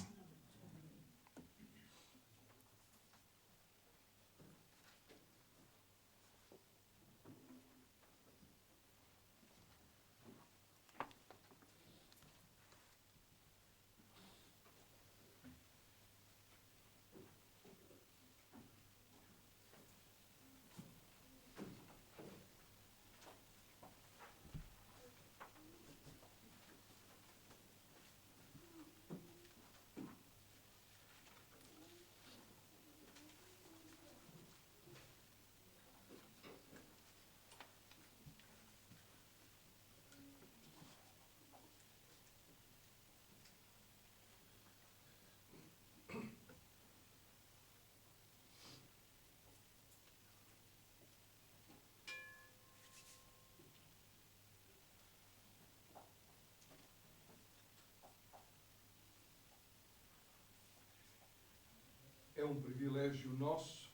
É um privilégio nosso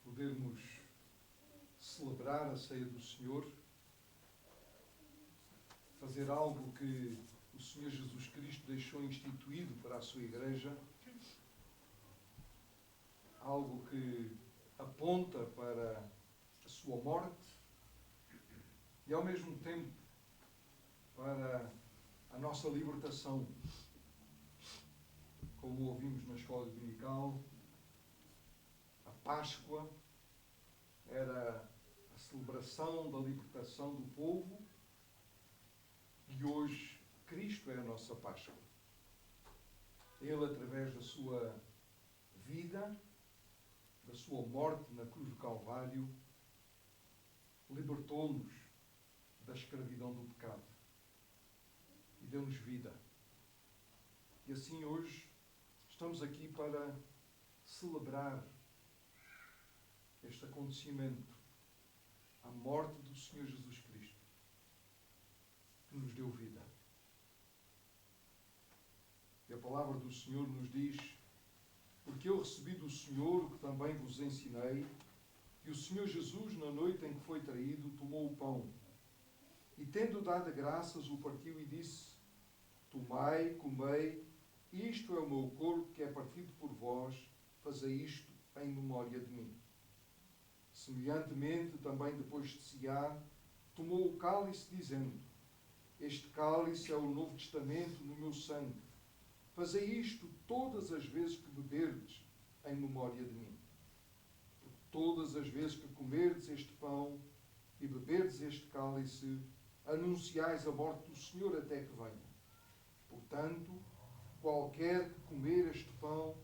podermos celebrar a ceia do Senhor, fazer algo que o Senhor Jesus Cristo deixou instituído para a sua Igreja, algo que aponta para a sua morte e, ao mesmo tempo, para a nossa libertação. Como ouvimos na escola dominical, a Páscoa era a celebração da libertação do povo e hoje Cristo é a nossa Páscoa. Ele, através da sua vida, da sua morte na cruz do Calvário, libertou-nos da escravidão do pecado e deu-nos vida. E assim hoje estamos aqui para celebrar este acontecimento, a morte do Senhor Jesus Cristo, que nos deu vida. E a palavra do Senhor nos diz: porque eu recebi do Senhor o que também vos ensinei, que o Senhor Jesus, na noite em que foi traído, tomou o pão e, tendo dado graças, o partiu e disse: tomai, comei, isto é o meu corpo que é partido por vós, fazei isto em memória de mim. Semelhantemente, também depois de cear, tomou o cálice, dizendo: este cálice é o Novo Testamento no meu sangue. Fazei isto todas as vezes que beberdes, em memória de mim. Porque todas as vezes que comerdes este pão e beberdes este cálice, anunciais a morte do Senhor até que venha. Portanto, qualquer que comer este pão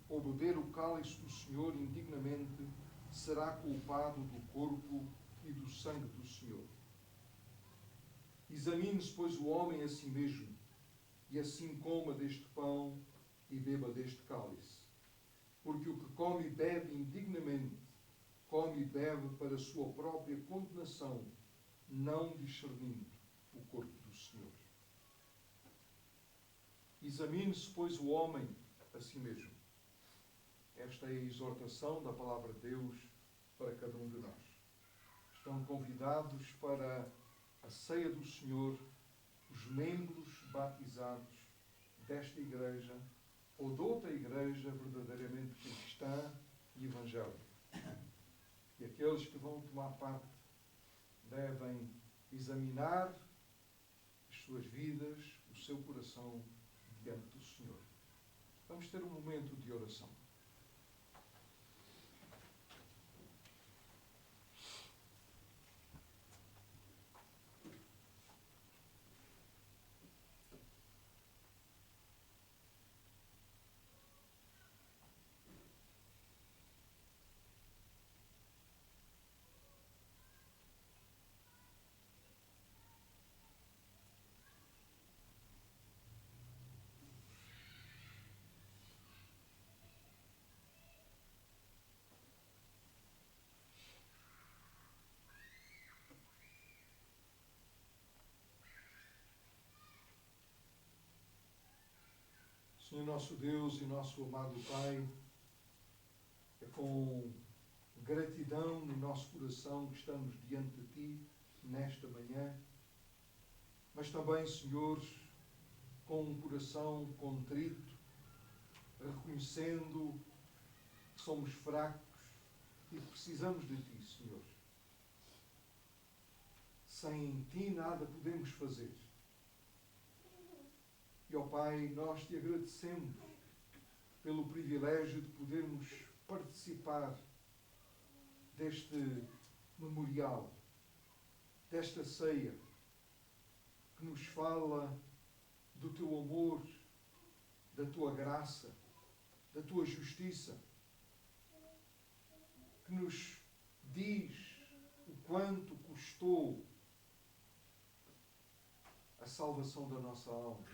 ou beber o cálice do Senhor indignamente, será culpado do corpo e do sangue do Senhor. Examine-se, pois, o homem a si mesmo, e assim coma deste pão e beba deste cálice. Porque o que come e bebe indignamente, come e bebe para a sua própria condenação, não discernindo o corpo do Senhor. Examine-se, pois, o homem a si mesmo. Esta é a exortação da palavra de Deus para cada um de nós. Estão convidados para a ceia do Senhor os membros batizados desta igreja ou de outra igreja verdadeiramente cristã e evangélica. E aqueles que vão tomar parte devem examinar as suas vidas, o seu coração diante do Senhor. Vamos ter um momento de oração. Senhor nosso Deus e nosso amado Pai, é com gratidão no nosso coração que estamos diante de Ti nesta manhã, mas também, Senhor, com um coração contrito, reconhecendo que somos fracos e que precisamos de Ti, Senhor. Sem Ti nada podemos fazer. E, ó Pai, nós Te agradecemos pelo privilégio de podermos participar deste memorial, desta ceia, que nos fala do Teu amor, da Tua graça, da Tua justiça, que nos diz o quanto custou a salvação da nossa alma,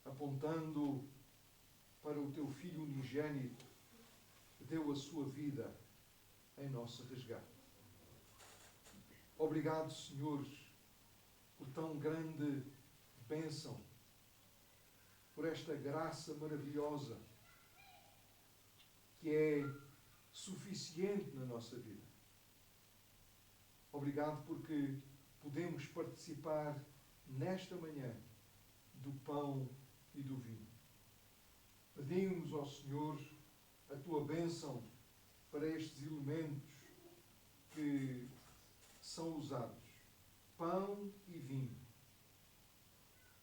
apontando para o Teu Filho unigênito, que deu a sua vida em nosso resgate. Obrigado, Senhor, por tão grande bênção, por esta graça maravilhosa que é suficiente na nossa vida. Obrigado porque podemos participar nesta manhã do pão e do vinho. Pedimos ao Senhor a Tua bênção para estes elementos que são usados, pão e vinho,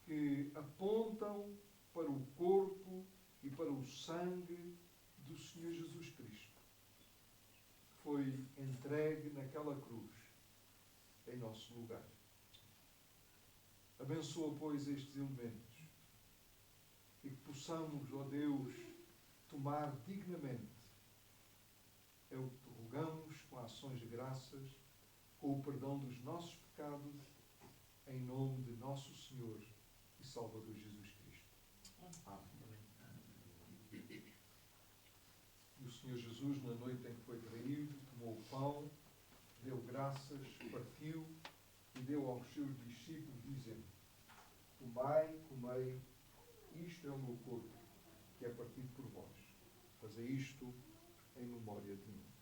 que apontam para o corpo e para o sangue do Senhor Jesus Cristo, que foi entregue naquela cruz em nosso lugar. Abençoa, pois, estes elementos e que possamos, ó Deus, tomar dignamente. É o que te rogamos com ações de graças, com o perdão dos nossos pecados, em nome de nosso Senhor e Salvador Jesus Cristo. Amém. E o Senhor Jesus, na noite em que foi traído, tomou o pão, deu graças, partiu e deu aos seus discípulos, dizendo: Tomai, comei, isto é o meu corpo, que é partido por vós. Fazei isto em memória de mim.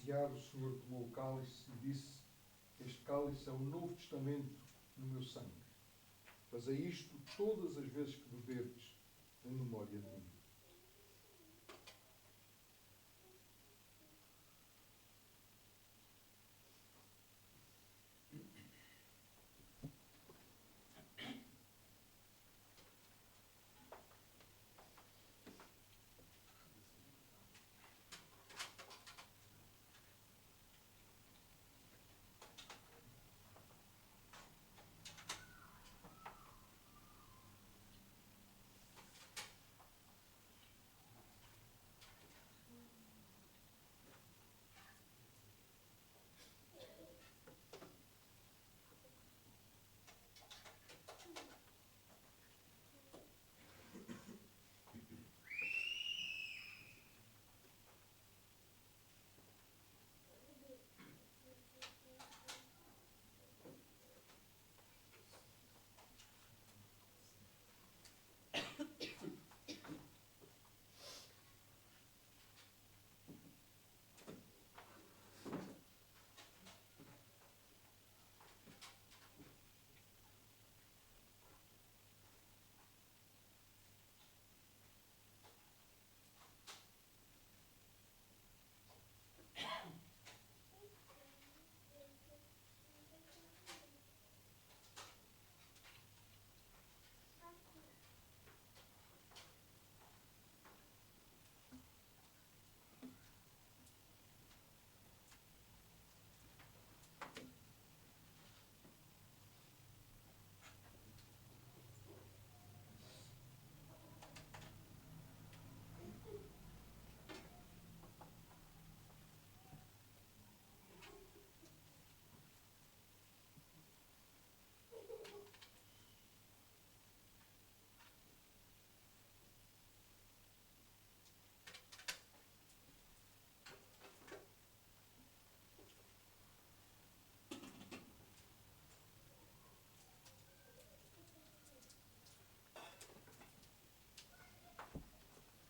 esvaziar, o Senhor tomou o cálice e disse: este cálice é o Novo Testamento no meu sangue. Fazei isto todas as vezes que beberdes, em memória de mim.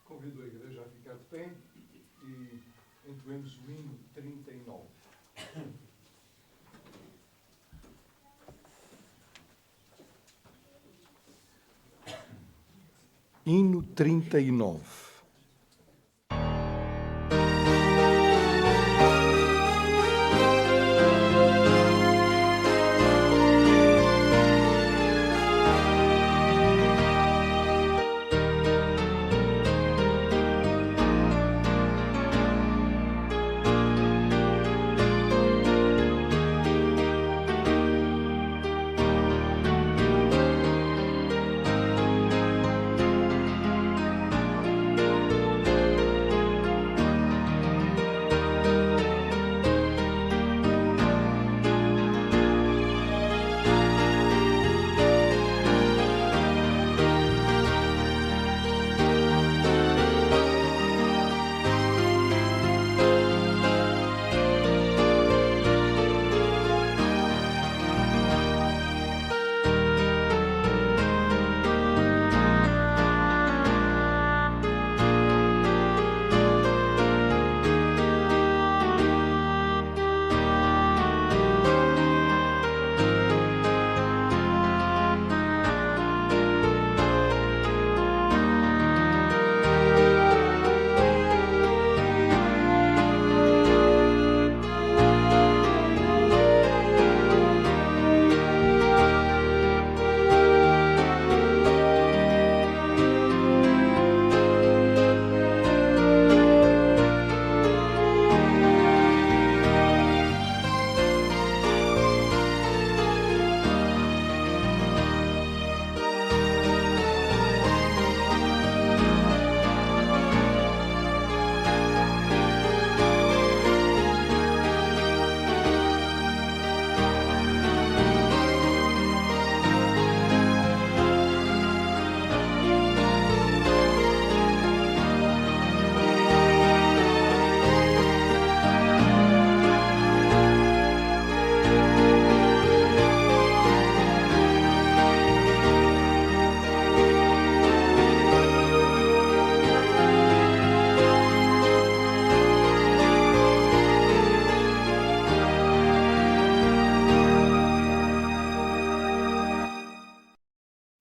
Convido a igreja a ficar de pé e entoemos o hino 39. Hino 39.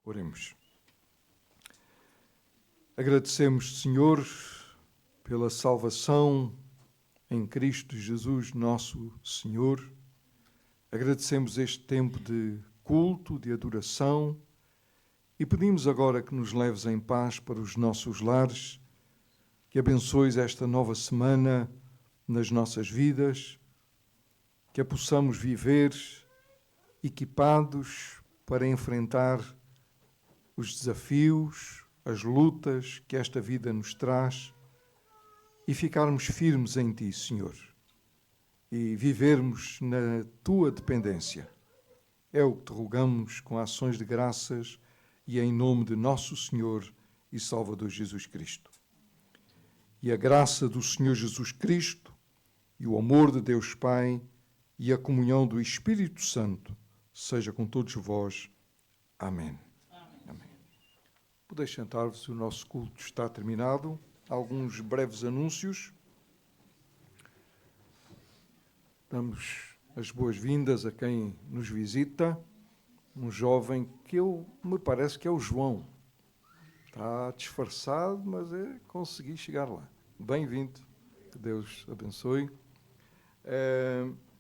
Oremos. Agradecemos, Senhor, pela salvação em Cristo Jesus, nosso Senhor. Agradecemos este tempo de culto, de adoração, e pedimos agora que nos leves em paz para os nossos lares, que abençoes esta nova semana nas nossas vidas, que a possamos viver equipados para enfrentar os desafios, as lutas que esta vida nos traz e ficarmos firmes em Ti, Senhor, e vivermos na Tua dependência. É o que te rogamos com ações de graças e em nome de nosso Senhor e Salvador Jesus Cristo. E a graça do Senhor Jesus Cristo e o amor de Deus Pai e a comunhão do Espírito Santo seja com todos vós. Amém. Amém. Podeis sentar-vos, o nosso culto está terminado. Alguns breves anúncios. Damos as boas-vindas a quem nos visita. Um jovem que me parece que é o João. Está disfarçado, mas consegui chegar lá. Bem-vindo. Que Deus abençoe.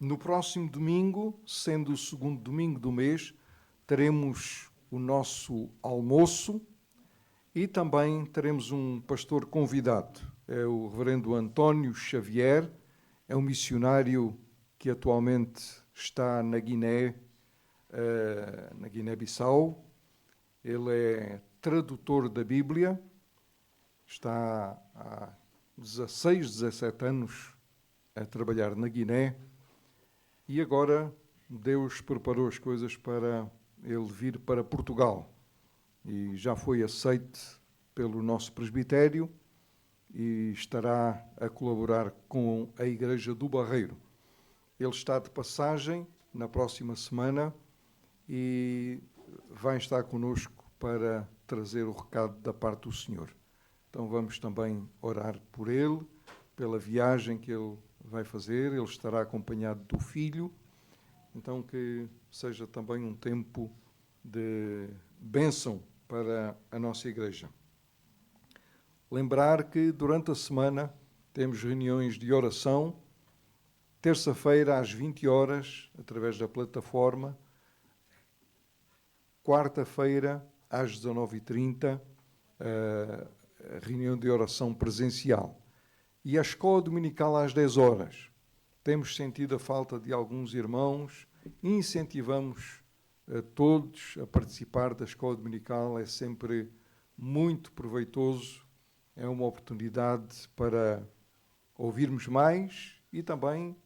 No próximo domingo, sendo o segundo domingo do mês, teremos o nosso almoço e também teremos um pastor convidado. É o reverendo António Xavier, é um missionário que atualmente está na Guiné-Bissau. Ele é tradutor da Bíblia, está há 16, 17 anos a trabalhar na Guiné e agora Deus preparou as coisas para ele vir para Portugal e já foi aceite pelo nosso presbitério e estará a colaborar com a Igreja do Barreiro. Ele está de passagem na próxima semana e vai estar conosco para trazer o recado da parte do Senhor. Então vamos também orar por ele, pela viagem que ele vai fazer. Ele estará acompanhado do filho, então que seja também um tempo de bênção para a nossa igreja. Lembrar que durante a semana temos reuniões de oração, terça-feira às 20 horas, através da plataforma, quarta-feira às 19h30, a reunião de oração presencial. E a escola dominical às 10 horas. Temos sentido a falta de alguns irmãos e incentivamos a todos a participar da escola dominical. É sempre muito proveitoso, é uma oportunidade para ouvirmos mais e também,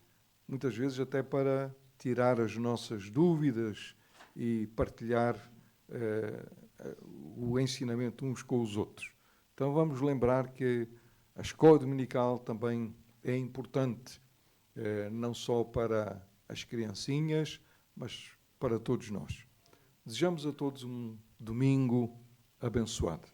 muitas vezes, até para tirar as nossas dúvidas e partilhar o ensinamento uns com os outros. Então vamos lembrar que a escola dominical também é importante, não só para as criancinhas, mas para todos nós. Desejamos a todos um domingo abençoado.